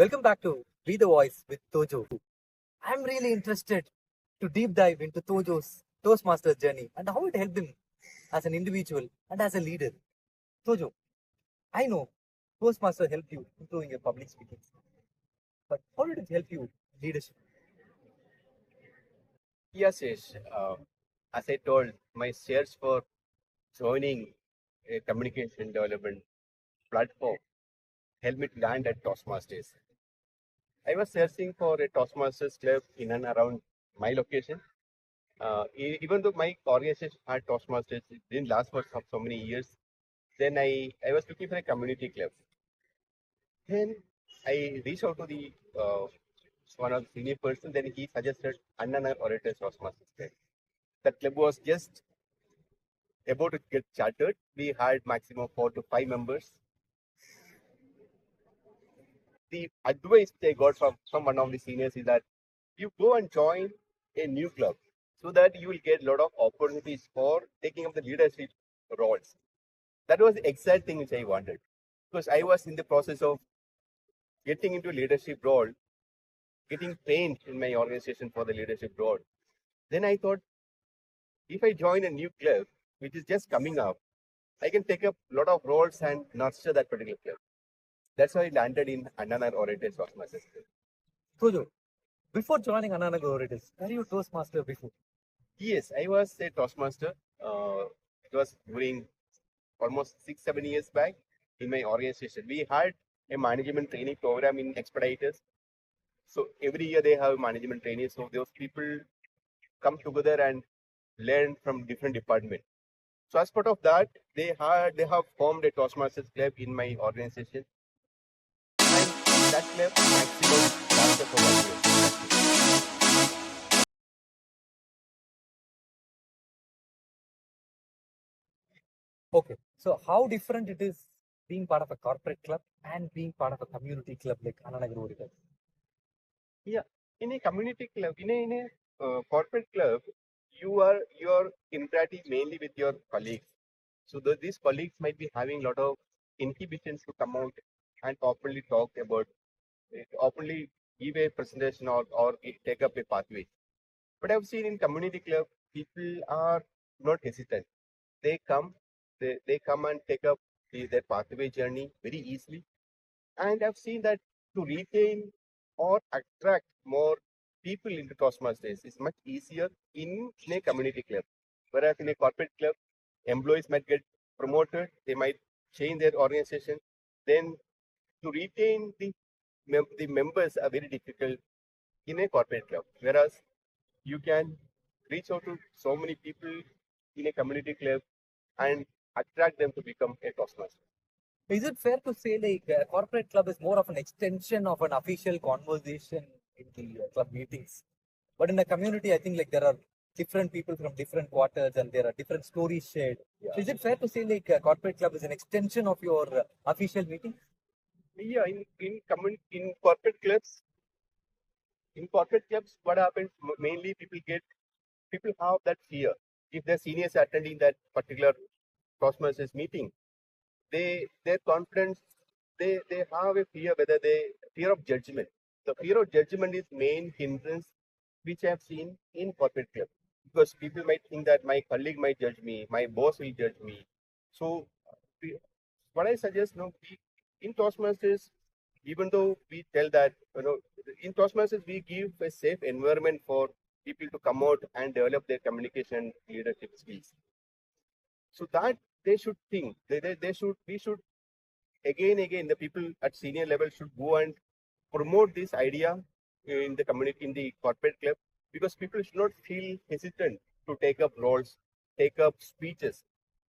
Welcome back to Be the Voice with Tojo. I'm really interested to deep dive into Tojo's Toastmaster journey and how it helped him as an individual and as a leader. Tojo, I know Toastmaster helped you improving your public speaking, but how did it help you in leadership? Yes, yes. As I told, my search for joining a communication development platform helped me to land at Toastmasters. I was searching for a Toastmasters club in and around my location. Even though my organization had Toastmasters, it didn't last for so many years. Then I was looking for a community club. Then I reached out to the one of the senior person. Then he suggested Anna Orators Toastmasters club. That club was just about to get chartered. We had maximum 4 to 5 members. The advice they got from one of the seniors is that you go and join a new club so that you will get a lot of opportunities for taking up the leadership roles. That was the exact thing which I wanted because I was in the process of getting into leadership role, getting trained in my organization for the leadership role. Then I thought if I join a new club which is just coming up, I can take up a lot of roles and nurture that particular club. That's how I landed in Annanar Oriented Toastmasters. Tojo, before joining Ananaga Orators, were you Toastmaster before? Yes, I was a Toastmaster. It was during almost 6, 7 years back in my organization. We had a management training program in Expeditors. So every year they have management training. So those people come together and learn from different departments. So as part of that, they have formed a Toastmasters club in my organization. And that club maximum lasted for 1 year. Okay, so how different it is being part of a corporate club and being part of a community club like Ananaga Orators? Yeah, in a community club, in a corporate club, you are interacting mainly with your colleagues. So these colleagues might be having a lot of inhibitions to come out and openly talk about it, openly give a presentation or take up a pathway. But I've seen in community club, people are not hesitant. They come, they come and take up their pathway journey very easily. And I've seen that to retain or attract more people into Toastmasters is much easier in a community club. Whereas in a corporate club, employees might get promoted, they might change their organization. Then to retain the members are very difficult in a corporate club. Whereas you can reach out to so many people in a community club and attract them to become a Toastmaster. Is it fair to say like a corporate club is more of an extension of an official conversation in the club meetings? But in the community, I think like there are different people from different quarters and there are different stories shared. Yeah. So is it fair to say like a corporate club is an extension of your official meeting? Yeah, in corporate clubs, what happens mainly people have that fear. If their seniors are attending that particular Toastmasters meeting, their confidence they have a fear whether they fear of judgment. The fear of judgment is main hindrance which I have seen in corporate club because people might think that my colleague might judge me, my boss will judge me. So what I suggest, in Toastmasters, even though we tell that, in Toastmasters, we give a safe environment for people to come out and develop their communication leadership skills. So that they should think, we should again, the people at senior level should go and promote this idea in the community, in the corporate club, because people should not feel hesitant to take up roles, take up speeches.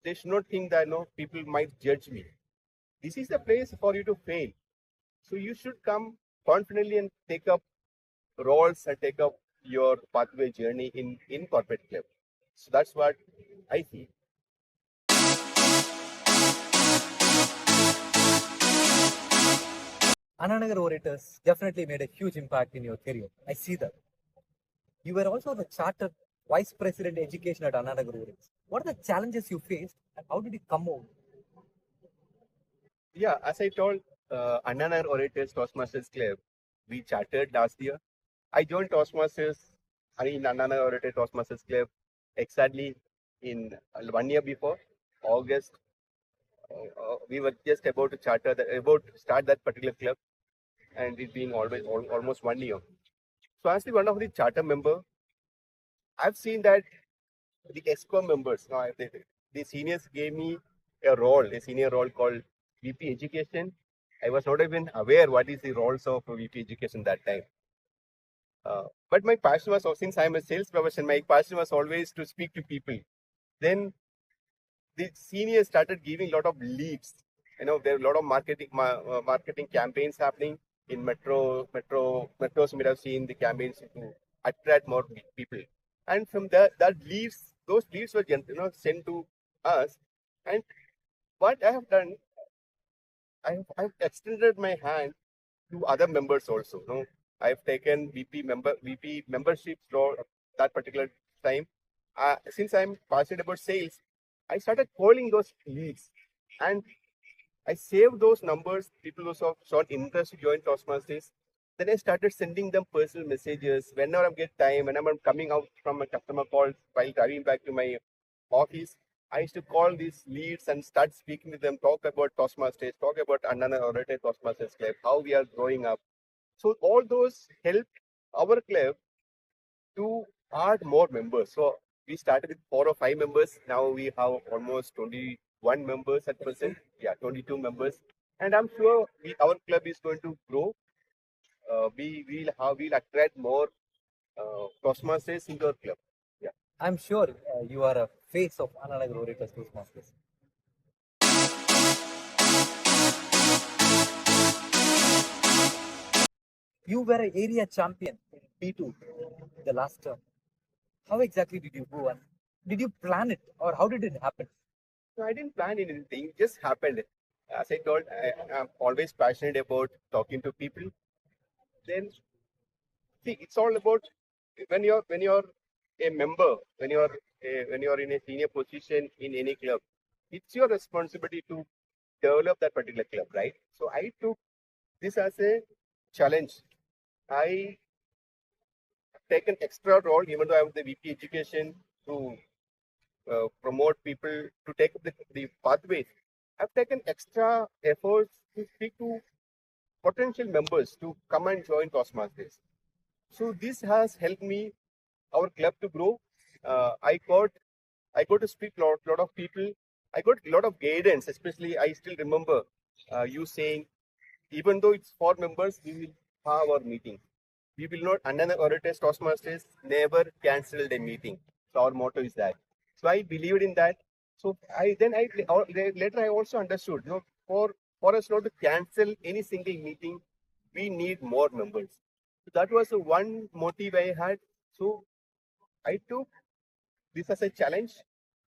They should not think that no, people might judge me. This is the place for you to fail. So you should come confidently and take up roles and take up your pathway journey in corporate club. So that's what I see. Ananagar Orators definitely made a huge impact in your career. I see that. You were also the chartered vice president education at Ananagar Orators. What are the challenges you faced and how did you come out? Yeah, as I told, Another Orators Toastmasters Club. We chatted last year. I joined Toastmasters, in Another Orators Toastmasters Club exactly in 1 year before, August. We were just about to about to start that particular club, and it's been almost 1 year. So as the one of the charter member, I've seen that the EXCO members, the seniors gave me a senior role called VP Education. I was not even aware what is the roles of VP Education that time. But my passion was, since I'm a sales profession, my passion was always to speak to people. Then the seniors started giving a lot of leads. There are a lot of marketing campaigns happening in metros. You might have seen the campaigns to attract more people. And from those leads were sent to us. And what I have done, I've extended my hand to other members also. I've taken VP membership for that particular time. Since I'm passionate about sales, I started calling those leads, and I saved those numbers. People who showed interest to join Toastmasters. Then I started sending them personal messages whenever I get time. Whenever I'm coming out from a customer call while driving back to my office, I used to call these leads and start speaking to them, talk about Toastmasters, talk about another Orator Toastmasters Club, how we are growing up. So all those helped our club to add more members. So we started with 4 or 5 members. Now we have almost 21 members at present. Yeah, 22 members. And I'm sure our club is going to grow. We'll attract more Toastmasters into our club. Yeah. I'm sure you are a face of Analog Orators Toastmasters. You were an area champion in P2 the last term. How exactly did you go, and did you plan it, or how did it happen? So I didn't plan anything. It just happened. As I told, I'm always passionate about talking to people. Then see, it's all about when you're a member, when you're in a senior position in any club, it's your responsibility to develop that particular club, right? So I took this as a challenge. I take an extra role, even though I have the VP education, to promote people to take up the pathways. I've taken extra efforts to speak to potential members to come and join Toastmasters. So this has helped me, our club, to grow. I got to speak lot of people. I got a lot of guidance. Especially, I still remember you saying, even though it's 4 members, we will have our meeting. We will not. Another Orators Toastmasters never cancelled a meeting. So our motto is that. So I believed in that. So later I also understood. For us not to cancel any single meeting, we need more members. So that was the one motive I had. So I took this as a challenge,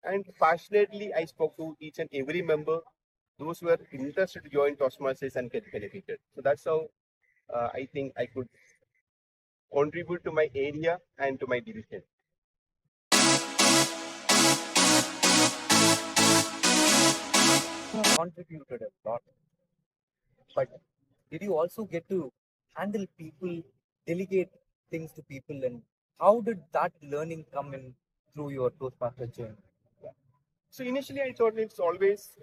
and passionately I spoke to each and every member, those who were interested to join Toastmasters and get benefited. So that's how I think I could contribute to my area and to my division. You have contributed a lot, but did you also get to handle people, delegate things to people, and how did that learning come in through your Toastmaster journey? So initially I thought it's always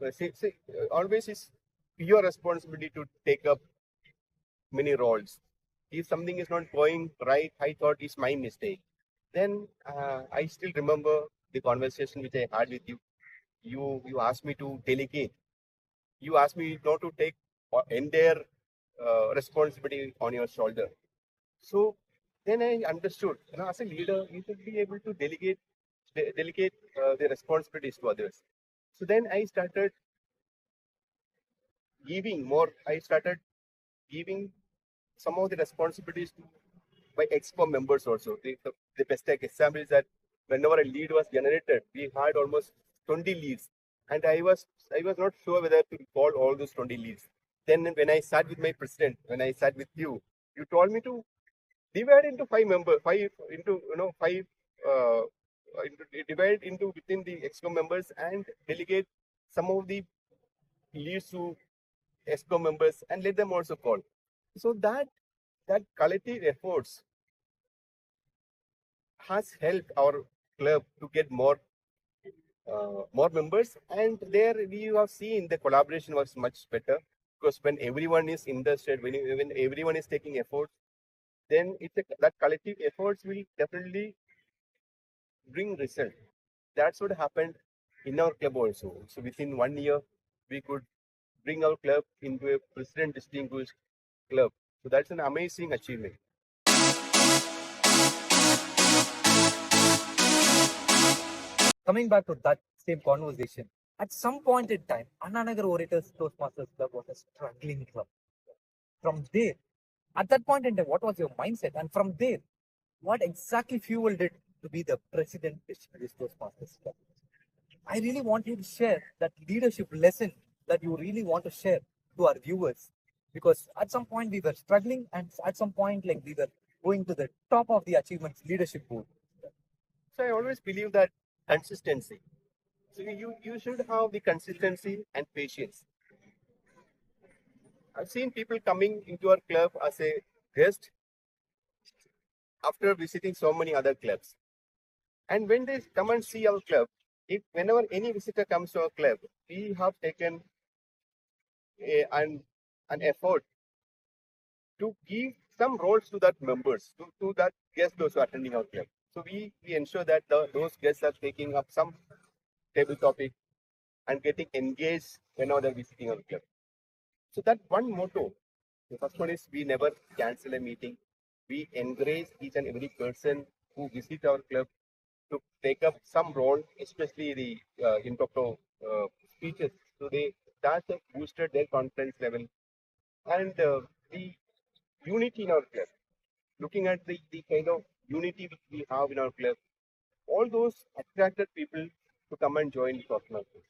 is your responsibility to take up many roles. If something is not going right, I thought it's my mistake. Then I still remember the conversation which I had with you. You asked me to delegate. You asked me not to take entire responsibility on your shoulder. So then I understood, as a leader, you should be able to delegate the responsibilities to others. So then I started giving more. I started giving some of the responsibilities to my exco members also. The best example is that whenever a lead was generated, we had almost 20 leads, and I was not sure whether to call all those 20 leads. Then when I sat with my president, when I sat with you, you told me to divide into five uh, divide into within the exco members and delegate some of the leads to ESCO members and let them also call. So that collective efforts has helped our club to get more members, and there we have seen the collaboration was much better, because when everyone is interested, when everyone is taking effort, then that collective efforts will definitely bring result. That's what happened in our club also. So within 1 year, we could bring our club into a president distinguished club. So that's an amazing achievement. Coming back to that same conversation, at some point in time, Annanagar Orators Toastmasters Club was a struggling club. From there, at that point in time, what was your mindset? And from there, what exactly fueled it to be the president of this Toastmasters Club? I really want you to share that leadership lesson that you really want to share to our viewers. Because at some point we were struggling, and at some point, like, we were going to the top of the achievements leadership board. So I always believe that consistency. So you should have the consistency and patience. I've seen people coming into our club as a guest after visiting so many other clubs. And when they come and see our club, if whenever any visitor comes to our club, we have taken an effort to give some roles to that members, to that guests those who are attending our club. So we ensure that those guests are taking up some table topic and getting engaged whenever they're visiting our club. So that one motto, the first one is we never cancel a meeting. We encourage each and every person who visits our club to take up some role, especially the impromptu speeches. So that has boosted their confidence level, and the unity in our club. Looking at the kind of unity which we have in our club, all those attracted people to come and join the Toastmasters.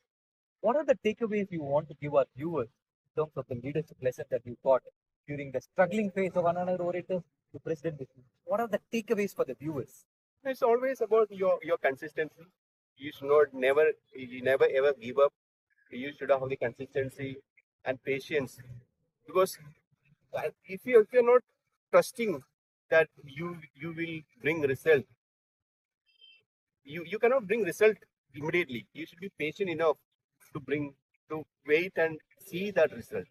What are the takeaways you want to give our viewers in terms of the leadership lesson that you got during the struggling phase of Annanagar Orators to president? What are the takeaways for the viewers? It's always about your consistency. You should you never ever give up. You should have the consistency and patience, because if you're not trusting that you will bring result, you cannot bring result immediately. You should be patient enough to wait and see that result.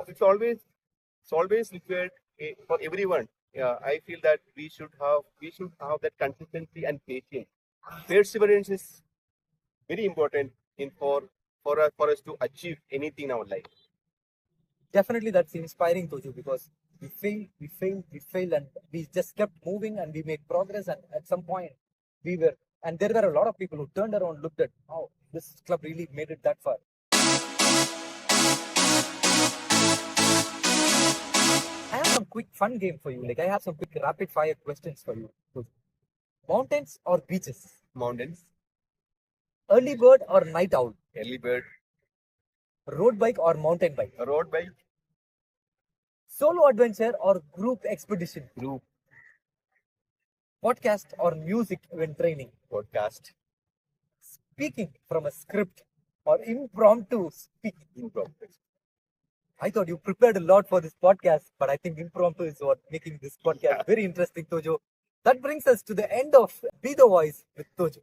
It's always required for everyone. I feel that we should have that consistency and patience. Perseverance is very important for us to achieve anything in our life. Definitely, that's inspiring, Tojo, because we failed, and we just kept moving and we made progress. And at some point, and there were a lot of people who turned around, looked at, oh, this club really made it that far. I have some quick fun game for you. Like, I have some quick rapid fire questions for you. Tojo. Mountains or beaches? Mountains, Early bird or night owl? early bird, Road bike or mountain bike? road bike, Solo adventure or group expedition? group, Podcast or music when training? podcast, Speaking from a script or impromptu speaking? impromptu. I thought you prepared a lot for this podcast, but I think impromptu is what making this podcast very interesting, Tojo. That brings us to the end of Be the Voice with Tojo.